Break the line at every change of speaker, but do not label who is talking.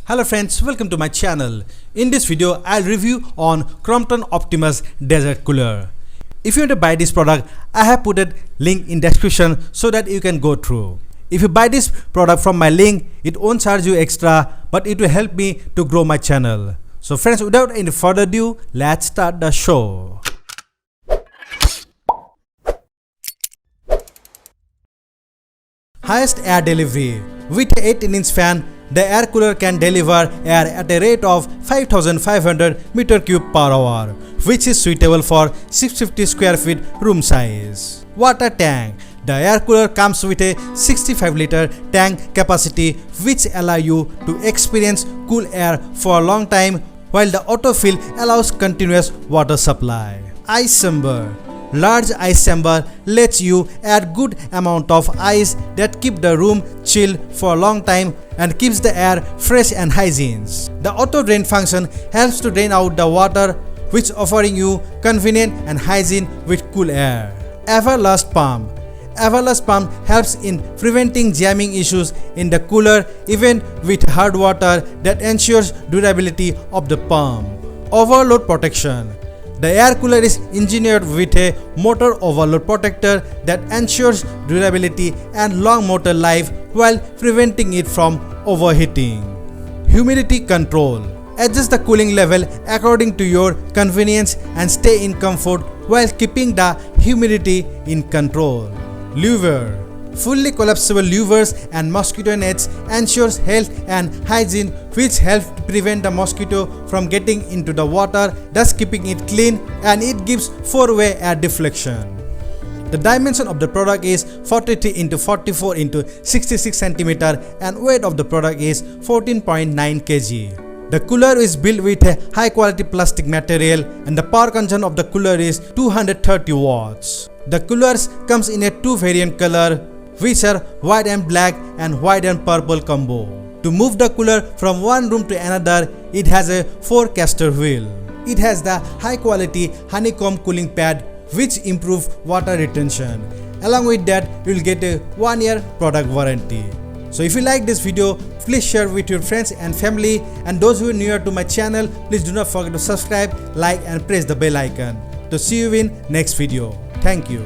Hello friends, welcome to my channel. In this video, I'll review on Crompton Optimus Desert Cooler. If you want to buy this product, I have put a link in description so that you can go through. If you buy this product from my link, it won't charge you extra, but it will help me to grow my channel. So friends, without any further ado, let's start the show. Highest air delivery. With an 18-inch fan, the air cooler can deliver air at a rate of 5,500 m3 per hour, which is suitable for 650 square feet room size. Water tank. The air cooler comes with a 65-liter tank capacity, which allows you to experience cool air for a long time, while the autofill allows continuous water supply. Ice chamber. Large ice chamber lets you add good amount of ice that keep the room chill for a long time and keeps the air fresh and hygiene. The auto drain function helps to drain out the water, which offering you convenient and hygiene with cool air. Everlast pump. Everlast pump helps in preventing jamming issues in the cooler even with hard water that ensures durability of the pump. Overload protection. The air cooler is engineered with a motor overload protector that ensures durability and long motor life while preventing it from overheating. Humidity control. Adjust the cooling level according to your convenience and stay in comfort while keeping the humidity in control. Louver. Fully collapsible louvers and mosquito nets ensures health and hygiene, which helps to prevent the mosquito from getting into the water, thus keeping it clean, and it gives 4-way air deflection. The dimension of the product is 43 x 44 x 66 cm and weight of the product is 14.9 kg. The cooler is built with a high quality plastic material and the power consumption of the cooler is 230 watts. The coolers comes in a 2 variant color, which are white and black and white and purple combo. To move the cooler from one room to another, it has a 4-caster wheel. It has the high quality honeycomb cooling pad, which improve water retention. Along with that, you will get a 1-year product warranty. So if you like this video, please share with your friends and family, and those who are newer to my channel, please do not forget to subscribe, like and press the bell icon. To see you in next video. Thank you.